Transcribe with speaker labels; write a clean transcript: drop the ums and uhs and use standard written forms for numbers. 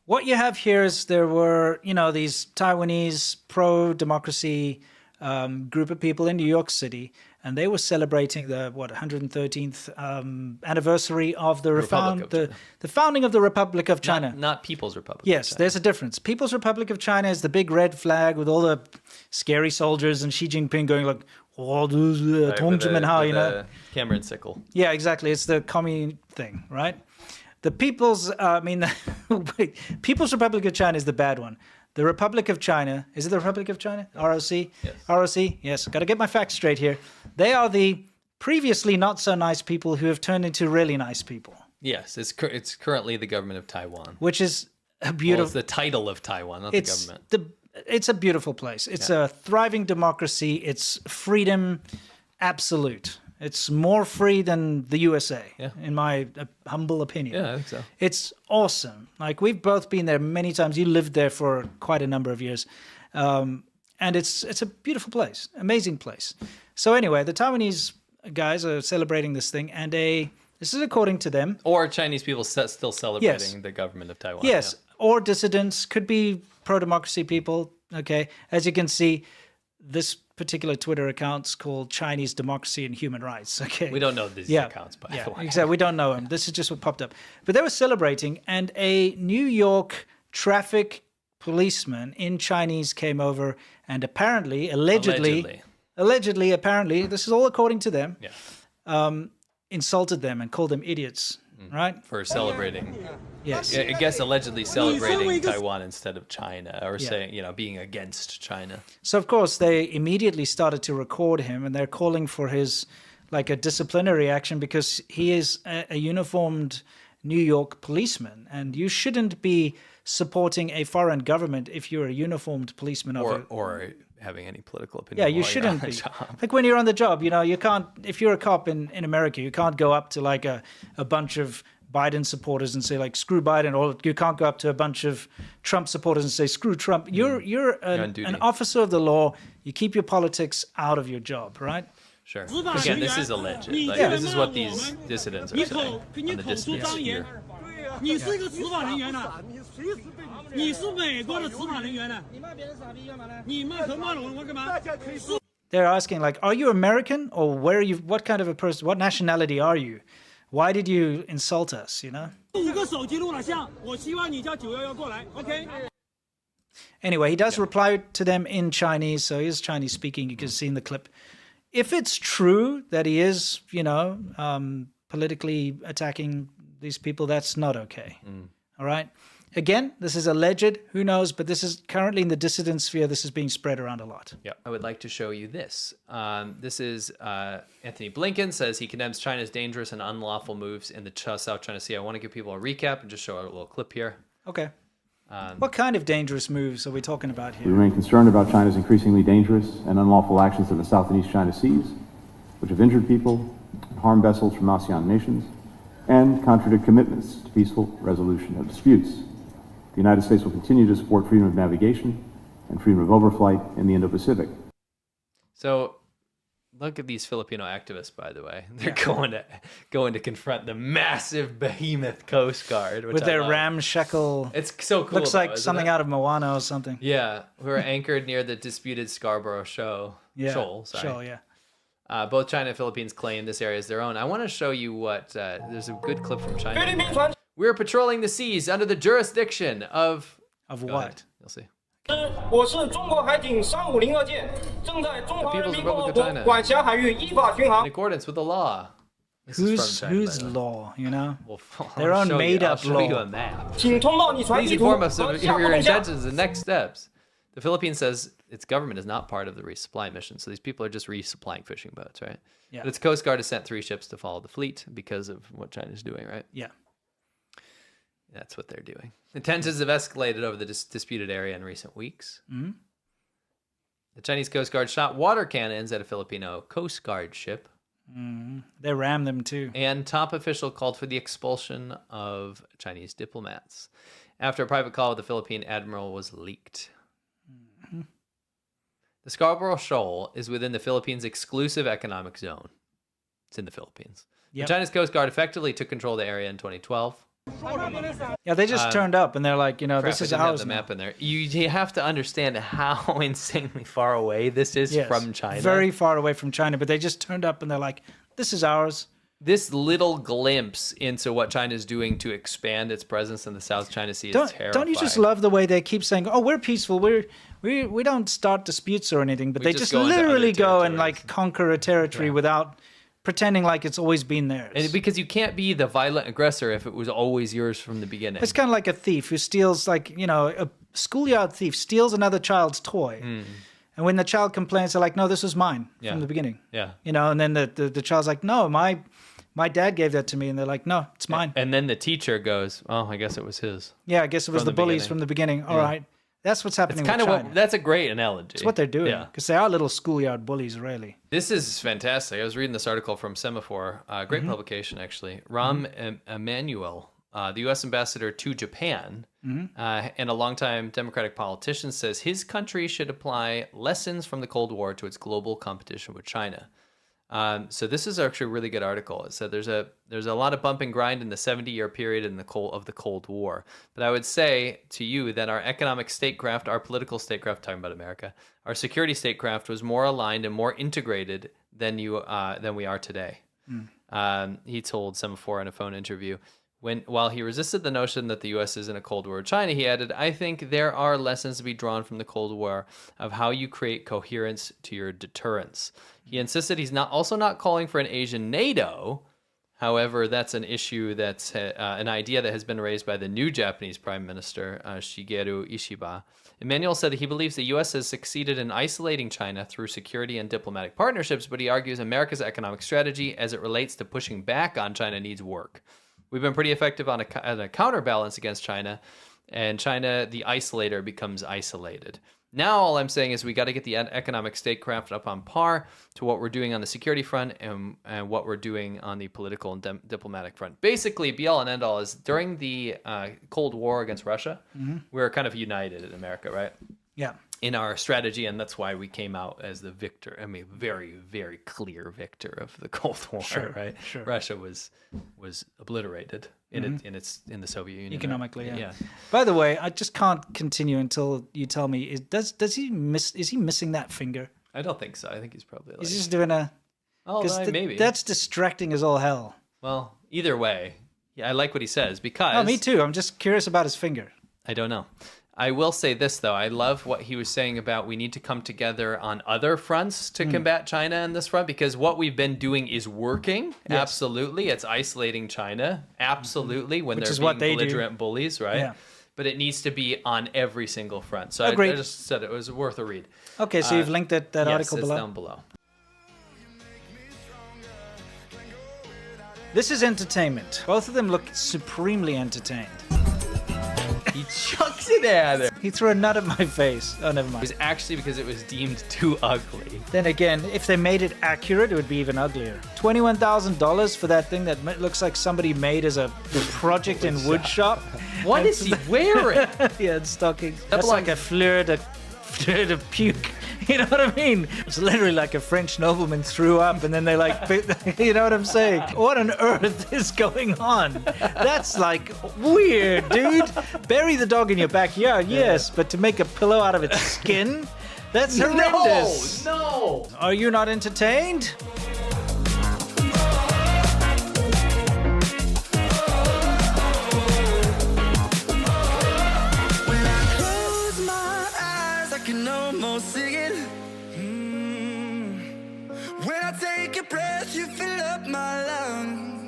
Speaker 1: what you have here is there were, these Taiwanese pro-democracy group of people in New York City, and they were celebrating the 113th anniversary of the founding of the Republic of China.
Speaker 2: Not People's Republic.
Speaker 1: Yes, there's a difference. People's Republic of China is the big red flag with all the scary soldiers and Xi Jinping going like, "Oh,
Speaker 2: the camera and sickle."
Speaker 1: Yeah, exactly. It's the commie thing, right? The People's Republic of China is the bad one. The Republic of China, is it the Republic of China? ROC?
Speaker 2: Yes.
Speaker 1: ROC, yes. Got to get my facts straight here. They are the previously not so nice people who have turned into really nice people.
Speaker 2: Yes, it's currently the government of Taiwan.
Speaker 1: Which is a beautiful...
Speaker 2: Well, it's the title of Taiwan, not the government.
Speaker 1: It's a beautiful place. It's a thriving democracy. It's freedom absolute. It's more free than the USA, in my humble opinion.
Speaker 2: Yeah, I think so.
Speaker 1: It's awesome. Like, we've both been there many times. You lived there for quite a number of years. And it's a beautiful place, amazing place. So anyway, the Taiwanese guys are celebrating this thing, and this is according to them.
Speaker 2: Or Chinese people still celebrating the government of Taiwan.
Speaker 1: Yes, or dissidents, could be pro-democracy people, okay? As you can see, this particular Twitter account's called Chinese Democracy and Human Rights. Okay,
Speaker 2: we don't know these accounts, by the way.
Speaker 1: Exactly, we don't know them. This is just what popped up. But they were celebrating, and a New York traffic policeman in Chinese came over and allegedly, this is all according to them, insulted them and called them idiots. Right?
Speaker 2: For celebrating.
Speaker 1: Yes.
Speaker 2: I guess allegedly celebrating Taiwan instead of China, or saying, being against China.
Speaker 1: So, of course, they immediately started to record him, and they're calling for his, a disciplinary action, because he is a uniformed New York policeman, and you shouldn't be supporting a foreign government if you're a uniformed policeman.
Speaker 2: Or having any political opinion.
Speaker 1: Yeah, you shouldn't be. Like, when you're on the job, you can't, if you're a cop in America, you can't go up to a bunch of Biden supporters and say screw Biden, or you can't go up to a bunch of Trump supporters and say screw Trump. You're an officer of the law. You keep your politics out of your job, right?
Speaker 2: Sure. Again, this is alleged. This is what these dissidents are saying on the disputes here.
Speaker 1: They're asking, are you American, or where are you? What kind of a person? What nationality are you? Why did you insult us? Anyway, he does reply to them in Chinese, so he is Chinese speaking. You can see in the clip. If it's true that he is, politically attacking these people, that's not okay. All right. Again, this is alleged. Who knows? But this is currently in the dissident sphere. This is being spread around a lot.
Speaker 2: Yeah. I would like to show you this. This is Anthony Blinken says he condemns China's dangerous and unlawful moves in the South China Sea. I want to give people a recap and just show a little clip here.
Speaker 1: Okay. What kind of dangerous moves are we talking about here?
Speaker 3: We remain concerned about China's increasingly dangerous and unlawful actions in the South and East China Seas, which have injured people, harmed vessels from ASEAN nations, and contradict commitments to peaceful resolution of disputes. The United States will continue to support freedom of navigation and freedom of overflight in the Indo-Pacific.
Speaker 2: So, look at these Filipino activists, by the way. They're going to confront the massive behemoth Coast Guard.
Speaker 1: With their ramshackle...
Speaker 2: It's so cool.
Speaker 1: Looks like something out of Moana or something.
Speaker 2: Yeah, who are anchored near the disputed Scarborough Shoal.
Speaker 1: Shoal, yeah.
Speaker 2: Both China and Philippines claim this area is their own. I want to show you what... there's a good clip from China. We're patrolling the seas under the jurisdiction of...
Speaker 1: Of what?
Speaker 2: You'll see.
Speaker 4: The
Speaker 2: People's Republic of China. In accordance with the law.
Speaker 1: Whose law,
Speaker 2: Well,
Speaker 1: their own made-up law.
Speaker 2: I'll show you a map. Please inform us of your intentions and next steps. The Philippines says its government is not part of the resupply mission, so these people are just resupplying fishing boats, right?
Speaker 1: Yeah.
Speaker 2: But its Coast Guard has sent 3 ships to follow the fleet because of what China's doing, right?
Speaker 1: Yeah.
Speaker 2: That's what they're doing. The tensions have escalated over the disputed area in recent weeks.
Speaker 1: Mm-hmm.
Speaker 2: The Chinese Coast Guard shot water cannons at a Filipino Coast Guard ship.
Speaker 1: Mm-hmm. They rammed them too.
Speaker 2: And top official called for the expulsion of Chinese diplomats after a private call with the Philippine admiral was leaked.
Speaker 1: Mm-hmm.
Speaker 2: The Scarborough Shoal is within the Philippines' exclusive economic zone. It's in the Philippines.
Speaker 1: Yep.
Speaker 2: The China's Coast Guard effectively took control of the area in 2012.
Speaker 1: Yeah, they just turned up and they're like,
Speaker 2: Crap,
Speaker 1: this
Speaker 2: I
Speaker 1: is
Speaker 2: didn't have
Speaker 1: ours
Speaker 2: the
Speaker 1: now.
Speaker 2: map in there. You have to understand how insanely far away this is
Speaker 1: Yes,
Speaker 2: from China.
Speaker 1: very far away from China, but they just turned up and they're like, this is ours.
Speaker 2: This little glimpse into what China is doing to expand its presence in the South China Sea is terrifying.
Speaker 1: Don't you just love the way they keep saying, "Oh, we're peaceful. We don't start disputes or anything," but
Speaker 2: We
Speaker 1: they
Speaker 2: just
Speaker 1: just
Speaker 2: go into other
Speaker 1: literally go and
Speaker 2: territories.
Speaker 1: like conquer a territory without pretending like it's always been theirs.
Speaker 2: And because you can't be the violent aggressor if it was always yours from the beginning.
Speaker 1: It's kind of like a thief who steals, like, a schoolyard thief steals another child's toy. And when the child complains, they're like, no, this was mine
Speaker 2: Yeah.
Speaker 1: from the beginning.
Speaker 2: Yeah.
Speaker 1: And then the child's like, no, my dad gave that to me. And they're like, no, it's mine.
Speaker 2: And then the teacher goes, oh, I guess it was his.
Speaker 1: Yeah, I guess it was
Speaker 2: From
Speaker 1: the
Speaker 2: the
Speaker 1: bullies
Speaker 2: beginning.
Speaker 1: from the beginning. All right. That's what's happening
Speaker 2: It's kind
Speaker 1: with
Speaker 2: of
Speaker 1: China.
Speaker 2: that's a great analogy.
Speaker 1: That's what they're doing.
Speaker 2: Yeah.
Speaker 1: Because they are little schoolyard bullies, really.
Speaker 2: This is fantastic. I was reading this article from Semaphore, great publication actually. Rahm Emanuel, the U.S. ambassador to Japan, and a longtime Democratic politician, says his country should apply lessons from the Cold War to its global competition with China. So this is actually a really good article. It said there's a lot of bump and grind in the 70-year period of the Cold War. But I would say to you that our economic statecraft, our political statecraft, talking about America, our security statecraft was more aligned and more integrated than we are today. He told Semaphore in a phone interview. While he resisted the notion that the U.S. is in a Cold War with China, he added, I think there are lessons to be drawn from the Cold War of how you create coherence to your deterrence. He insisted he's also not calling for an Asian NATO. However, that's an issue that's an idea that has been raised by the new Japanese Prime Minister, Shigeru Ishiba. Emmanuel said that he believes the U.S. has succeeded in isolating China through security and diplomatic partnerships, but he argues America's economic strategy as it relates to pushing back on China needs work. We've been pretty effective on a counterbalance against China, and China, the isolator, becomes isolated. Now all I'm saying is we got to get the economic statecraft up on par to what we're doing on the security front and what we're doing on the political and diplomatic front. Basically, be all and end all is during the Cold War against Russia, we were kind of united in America, right?
Speaker 1: Yeah.
Speaker 2: In our strategy, and that's why we came out as the victor. I mean, very, very clear victor of the Cold War, right?
Speaker 1: Sure.
Speaker 2: Russia was obliterated in the Soviet Union.
Speaker 1: Economically,
Speaker 2: right?
Speaker 1: yeah. By the way, I just can't continue until you tell me, is he missing that finger?
Speaker 2: I don't think so. I think he's probably like,
Speaker 1: He's just doing a...
Speaker 2: oh, maybe.
Speaker 1: That's distracting as all hell.
Speaker 2: Well, either way, yeah, I like what he says because...
Speaker 1: Oh, me too. I'm just curious about his finger.
Speaker 2: I don't know. I will say this, though. I love what he was saying about we need to come together on other fronts to combat China in this front, because what we've been doing is working.
Speaker 1: Yes.
Speaker 2: Absolutely. It's isolating China. Absolutely. When
Speaker 1: Which
Speaker 2: they're
Speaker 1: is
Speaker 2: being
Speaker 1: what they do.
Speaker 2: belligerent bullies, right?
Speaker 1: Yeah.
Speaker 2: But it needs to be on every single front. So I
Speaker 1: Agreed.
Speaker 2: just said it was worth a read.
Speaker 1: Okay, so you've linked that
Speaker 2: Yes,
Speaker 1: article
Speaker 2: it's
Speaker 1: below?
Speaker 2: down below.
Speaker 1: This is entertainment. Both of them look supremely entertained.
Speaker 2: He chucks it at her.
Speaker 1: He threw a nut at my face. Oh, never
Speaker 2: It
Speaker 1: mind.
Speaker 2: was actually because it was deemed too ugly.
Speaker 1: Then again, if they made it accurate, it would be even uglier. $21,000 for that thing that looks like somebody made as a project in wood shop.
Speaker 2: What is he wearing?
Speaker 1: Yeah, and stockings. That's like a fleur de puke. You know what I mean? It's literally like a French nobleman threw up and then they like, you know what I'm saying? What on earth is going on? That's like weird, dude. Bury the dog in your backyard, yes, but to make a pillow out of its skin? That's horrendous.
Speaker 2: No.
Speaker 1: Are you not entertained?
Speaker 4: When I close my eyes, I can almost sing it. When I take a breath, you fill up my lungs.